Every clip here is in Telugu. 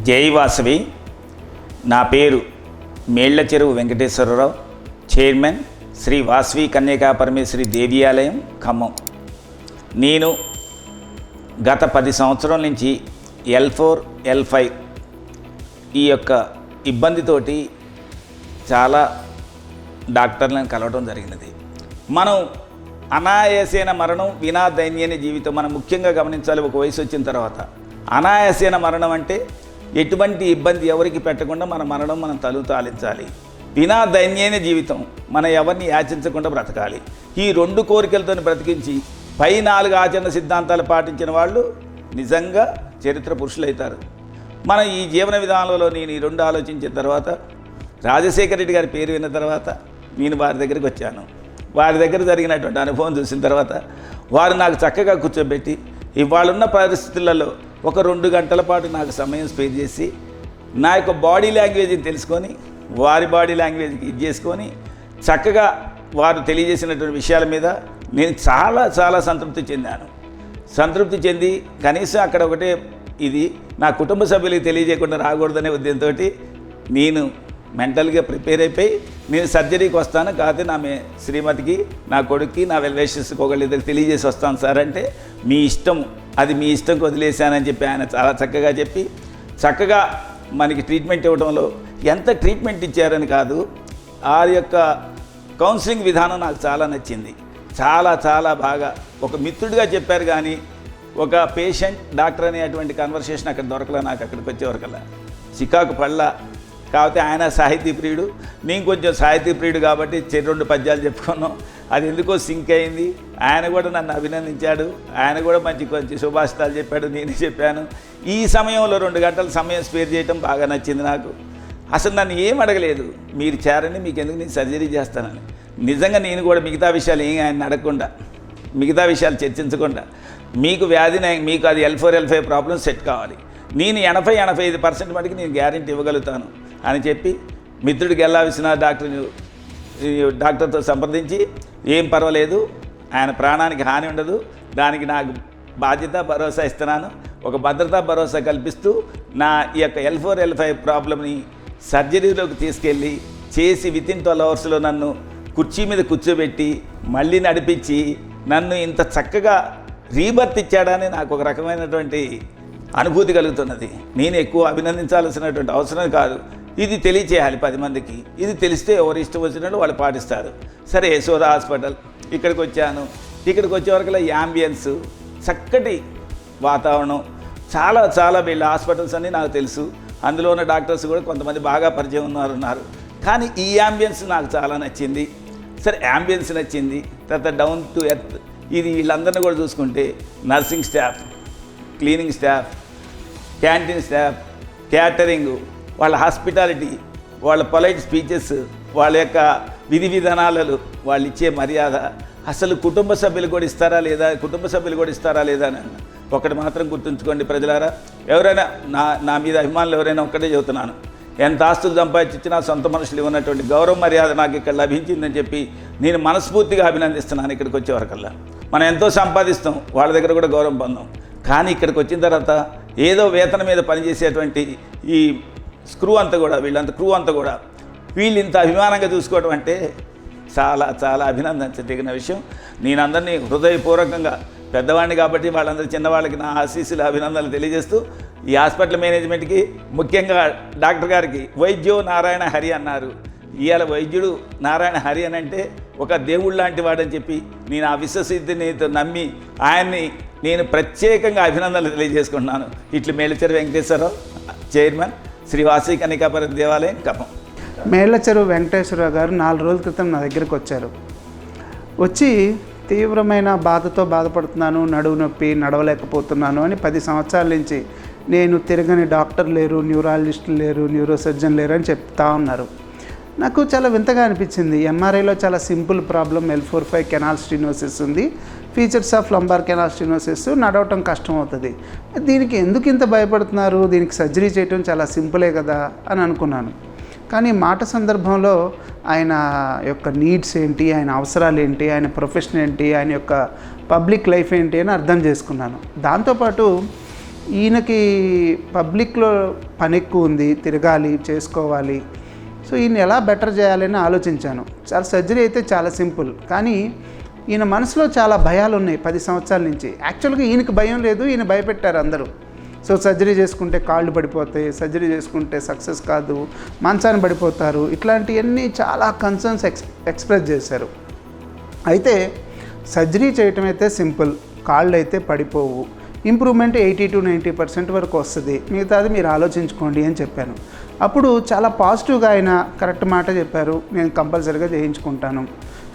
జై వాసవి. నా పేరు మేళ్ల చెరువు వెంకటేశ్వరరావు, చైర్మన్ శ్రీ వాసవి కన్యకా పరమేశ్వరి దేవాలయం ఖమ్మం. నేను గత 10 సంవత్సరాల నుంచి L4 L5 ఈ యొక్క ఇబ్బందితోటి చాలా డాక్టర్లను కలవడం జరిగినది. మనం అనాయాసైన మరణం వినా దైన్యమైన జీవితం మనం ముఖ్యంగా గమనించాలి. ఒక వయసు వచ్చిన తర్వాత అనాయాసైన మరణం అంటే ఎటువంటి ఇబ్బంది ఎవరికి పెట్టకుండా మన మరణం మనం తలుతాలించాలి. వినా దైన్యమైన జీవితం, మనం ఎవరిని యాచించకుండా బ్రతకాలి. ఈ 2 కోరికలతో బ్రతికించి పై 4 ఆచరణ సిద్ధాంతాలు పాటించిన వాళ్ళు నిజంగా చరిత్ర పురుషులవుతారు. మనం ఈ జీవన విధానంలో నేను ఈ 2 ఆలోచించిన తర్వాత, రాజశేఖర్ రెడ్డి గారి పేరు విన్న తర్వాత నేను వారి దగ్గరికి వచ్చాను. వారి దగ్గర జరిగినటువంటి అనుభవం చూసిన తర్వాత వారు నాకు చక్కగా కూర్చోబెట్టి ఇవాళున్న పరిస్థితులలో ఒక 2 గంటల పాటు నాకు సమయం స్పేర్ చేసి నా యొక్క బాడీ లాంగ్వేజ్ని తెలుసుకొని వారి బాడీ లాంగ్వేజ్కి ఇది చేసుకొని చక్కగా వారు తెలియజేసినటువంటి విషయాల మీద నేను చాలా సంతృప్తి చెందాను. సంతృప్తి చెంది కనీసం అక్కడ ఒకటే, ఇది నా కుటుంబ సభ్యులకి తెలియజేయకుండా రాకూడదనే ఉద్దేశంతో నేను మెంటల్గా ప్రిపేర్ అయిపోయి నేను సర్జరీకి వస్తాను. కాకపోతే నా శ్రీమతికి, నా కొడుక్కి, నా వెల్వేషర్స్కి ఒకళ్ళిద్దరికి తెలియజేసి వస్తాను సార్ అంటే, మీ ఇష్టం, అది మీ ఇష్టంకి వదిలేశానని చెప్పి ఆయన చాలా చక్కగా చెప్పి చక్కగా మనకి ట్రీట్మెంట్ ఇవ్వడంలో ఎంత ట్రీట్మెంట్ ఇచ్చారని కాదు, ఆ యొక్క కౌన్సిలింగ్ విధానం నాకు చాలా నచ్చింది. చాలా బాగా ఒక మిత్రుడిగా చెప్పారు. కానీ ఒక పేషెంట్ డాక్టర్ అనేటువంటి కన్వర్సేషన్ అక్కడ దొరకలే. నాకు అక్కడికి వచ్చేవరకల్లా చికాకు పడలా. కాకపోతే ఆయన సాహితీ ప్రియుడు, నేను కొంచెం సాహితీ ప్రియుడు కాబట్టి 2 పద్యాలు చెప్పుకున్నాం. అది ఎందుకో సింక్ అయింది. ఆయన కూడా నన్ను అభినందించాడు, ఆయన కూడా మంచి శుభాషితాలు చెప్పాడు, నేనే చెప్పాను. ఈ సమయంలో 2 గంటల సమయం స్పేర్ చేయడం బాగా నచ్చింది నాకు. అసలు నన్ను ఏం అడగలేదు, మీరు చేరని, మీకు ఎందుకు నేను సర్జరీ చేస్తానని. నిజంగా నేను కూడా మిగతా విషయాలు ఏం ఆయన అడగకుండా, మిగతా విషయాలు చర్చించకుండా, మీకు వ్యాధి, మీకు అది L4 L5 ప్రాబ్లం సెట్ కావాలి, నేను 80-85% మటుకు నేను గ్యారెంటీ ఇవ్వగలుగుతాను అని చెప్పి మిత్రుడికి వెళ్ళా విశ్వనాథ్ డాక్టర్తో సంప్రదించి, ఏం పర్వాలేదు, ఆయన ప్రాణానికి హాని ఉండదు, దానికి నాకు బాధ్యత భరోసా ఇస్తున్నాను, ఒక భద్రతా భరోసా కల్పిస్తూ నా ఈ యొక్క L4 L5 ప్రాబ్లమ్ని సర్జరీలోకి తీసుకెళ్ళి చేసి వితిన్ 12 అవర్స్లో నన్ను కుర్చీ మీద కూర్చోబెట్టి మళ్ళీ నడిపించి నన్ను ఇంత చక్కగా రీబర్త్ ఇచ్చాడని నాకు ఒక రకమైనటువంటి అనుభూతి కలుగుతున్నది. నేను ఎక్కువ అభినందించాల్సినటువంటి అవసరం కాదు, ఇది తెలియచేయాలి 10 మందికి. ఇది తెలిస్తే ఎవరు ఇష్టం వచ్చినట్టు వాళ్ళు పాటిస్తారు. సరే, యశోద హాస్పిటల్ ఇక్కడికి వచ్చాను. ఇక్కడికి వచ్చేవరకల్లా యాంబియన్స్, చక్కటి వాతావరణం, చాలా వీళ్ళ హాస్పిటల్స్ అన్నీ నాకు తెలుసు. అందులో ఉన్న డాక్టర్స్ కూడా కొంతమంది బాగా పరిచయం ఉన్నారు. కానీ ఈ యాంబియన్స్ నాకు చాలా నచ్చింది. సరే, యాంబియన్స్ నచ్చింది. తర్వాత డౌన్ టు ఎర్త్, ఇది వీళ్ళందరినీ కూడా చూసుకుంటే nursing staff, cleaning staff, canteen staff, catering, వాళ్ళ హాస్పిటాలిటీ, వాళ్ళ పొలైట్ స్పీచెస్, వాళ్ళ యొక్క విధి విధానాలు, వాళ్ళు ఇచ్చే మర్యాద, అసలు కుటుంబ సభ్యులు కూడా ఇస్తారా లేదా అని ఒకటి మాత్రం గుర్తుంచుకోండి ప్రజలారా. ఎవరైనా నా మీద అభిమానులు ఎవరైనా ఒక్కటే చెబుతున్నాను, ఎంత ఆస్తులు సంపాదించినా సొంత మనుషులు ఇవ్వనటువంటి గౌరవ మర్యాద నాకు ఇక్కడ లభించిందని చెప్పి నేను మనస్ఫూర్తిగా అభినందిస్తున్నాను. ఇక్కడికి వచ్చేవరకల్లా మనం ఎంతో సంపాదిస్తాం, వాళ్ళ దగ్గర కూడా గౌరవం పొందాం. కానీ ఇక్కడికి వచ్చిన తర్వాత ఏదో వేతనం మీద పనిచేసేటువంటి ఈ స్క్రూ అంతా కూడా, క్రూ అంతా కూడా వీళ్ళు ఇంత అభిమానంగా చూసుకోవడం అంటే చాలా అభినందించదగిన విషయం. నేను అందరినీ హృదయపూర్వకంగా, పెద్దవాడిని కాబట్టి వాళ్ళందరూ చిన్నవాళ్ళకి నా ఆశీస్సులు, అభినందనలు తెలియజేస్తూ, ఈ హాస్పిటల్ మేనేజ్మెంట్కి, ముఖ్యంగా డాక్టర్ గారికి, వైద్యో నారాయణ హరి అన్నారు. ఇవాళ వైద్యుడు నారాయణ హరి అని అంటే ఒక దేవుడు లాంటి వాడని చెప్పి నేను ఆ విశ్వసిద్ధిని నమ్మి ఆయన్ని నేను ప్రత్యేకంగా అభినందనలు తెలియజేసుకుంటున్నాను. ఇట్లు మేళ్ళచెరువు వెంకటేశ్వరరావు, చైర్మన్ శ్రీ వాసవి కన్యకా పరమేశ్వరి దేవాలయం ఖమ్మం. మేళ్ళచెరువు వెంకటేశ్వరరావు గారు 4 రోజుల క్రితం నా దగ్గరికి వచ్చారు. వచ్చి తీవ్రమైన బాధతో బాధపడుతున్నాను, నడువు నొప్పి, నడవలేకపోతున్నాను అని 10 సంవత్సరాల నుంచి నేను తిరగని డాక్టర్ లేరు, న్యూరాలజిస్టులు లేరు, న్యూరో సర్జన్ లేరు అని చెప్తా ఉన్నారు. నాకు చాలా వింతగా అనిపించింది. ఎంఆర్ఐలో చాలా simple problem, L4-5 canal stenosis ఉంది, features of lumbar canal stenosis, నడవటం కష్టం అవుతుంది. దీనికి ఎందుకు ఇంత భయపడుతున్నారు, దీనికి సర్జరీ చేయటం చాలా సింపులే కదా అని అనుకున్నాను. కానీ మాట సందర్భంలో ఆయన యొక్క నీడ్స్ ఏంటి, ఆయన అవసరాలు ఏంటి, ఆయన ప్రొఫెషన్ ఏంటి, ఆయన యొక్క పబ్లిక్ లైఫ్ ఏంటి అని అర్థం చేసుకున్నాను. దాంతోపాటు ఈయనకి పబ్లిక్లో పని ఎక్కువ ఉంది, తిరగాలి, చేసుకోవాలి. సో ఈయన ఎలా బెటర్ చేయాలని ఆలోచించాను. చాలా సర్జరీ అయితే చాలా సింపుల్, కానీ ఈయన మనసులో చాలా భయాలు ఉన్నాయి 10 సంవత్సరాల నుంచి. యాక్చువల్గా ఈయనకి భయం లేదు, ఈయన భయపెట్టారు అందరూ. సో సర్జరీ చేసుకుంటే కాళ్ళు పడిపోతాయి, సర్జరీ చేసుకుంటే సక్సెస్ కాదు, మంచాన్ని పడిపోతారు, ఇట్లాంటివన్నీ చాలా కన్సర్న్స్ ఎక్స్ప్రెస్ చేశారు. అయితే సర్జరీ చేయటం అయితే సింపుల్, కాళ్ళు అయితే పడిపోవు, ఇంప్రూవ్మెంట్ 80 to 90% వరకు వస్తుంది, మిగతాది మీరు ఆలోచించుకోండి అని చెప్పాను. అప్పుడు చాలా పాజిటివ్గా ఆయన కరెక్ట్ మాట చెప్పారు, నేను కంపల్సరీగా చేయించుకుంటాను.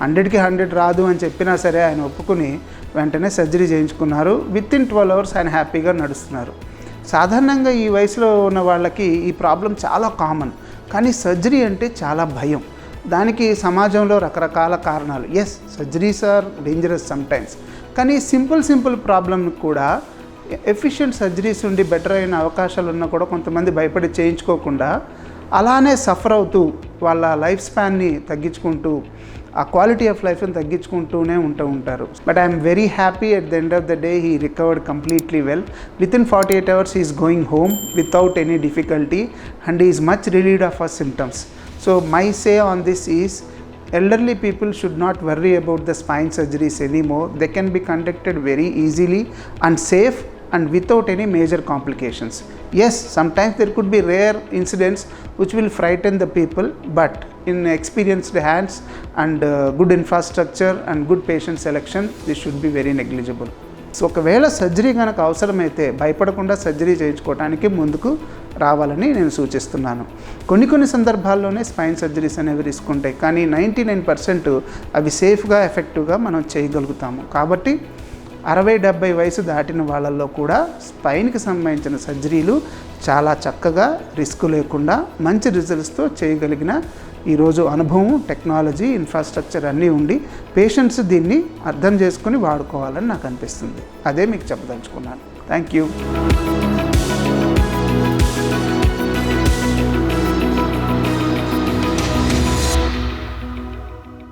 100కి 100 రాదు అని చెప్పినా సరే ఆయన ఒప్పుకుని వెంటనే సర్జరీ చేయించుకున్నారు. వితిన్ 12 hours ఆయన హ్యాపీగా నడుస్తున్నారు. సాధారణంగా ఈ వయసులో ఉన్న వాళ్ళకి ఈ ప్రాబ్లం చాలా కామన్, కానీ సర్జరీ అంటే చాలా భయం. దానికి సమాజంలో రకరకాల కారణాలు. Yes, surgeries are dangerous sometimes, కానీ సింపుల్ ప్రాబ్లమ్ని కూడా ఎఫిషియెంట్ సర్జరీస్ ఉండి బెటర్ అయిన అవకాశాలు ఉన్నా కూడా కొంతమంది భయపడి చేయించుకోకుండా అలానే సఫర్ అవుతూ వాళ్ళ లైఫ్ స్పాన్ని తగ్గించుకుంటూ ఆ క్వాలిటీ ఆఫ్ లైఫ్ని తగ్గించుకుంటూనే ఉంటారు. But I'm very happy at the end of the day he recovered completely well. Within 48 hours he is going home without any difficulty and he is much relieved of his symptoms. So my say on this is, elderly people should not worry about the spine surgeries anymore. They can be conducted very easily and safe and without any major complications. Yes, sometimes there could be rare incidents which will frighten the people, but in experienced hands and good infrastructure and good patient selection, this should be very negligible. So ఒకవేళ సర్జరీ కనుక అవసరమైతే భయపడకుండా సర్జరీ చేయించుకోవడానికి ముందుకు రావాలని నేను సూచిస్తున్నాను. కొన్ని సందర్భాల్లోనే స్పైన్ సర్జరీస్ అనేవి రిస్క్ ఉంటాయి, కానీ 99% అవి సేఫ్గా ఎఫెక్టివ్గా మనం చేయగలుగుతాము. కాబట్టి 60-70 వయసు దాటిన వాళ్ళల్లో కూడా స్పైన్కి సంబంధించిన సర్జరీలు చాలా చక్కగా రిస్క్ లేకుండా మంచి రిజల్ట్స్తో చేయగలిగిన ఈరోజు అనుభవం, టెక్నాలజీ, ఇన్ఫ్రాస్ట్రక్చర్ అన్నీ ఉండి పేషెంట్స్ దీన్ని అర్థం చేసుకుని వాడుకోవాలని నాకు అనిపిస్తుంది. అదే మీకు చెప్పదలుచుకున్నాను. Thank you.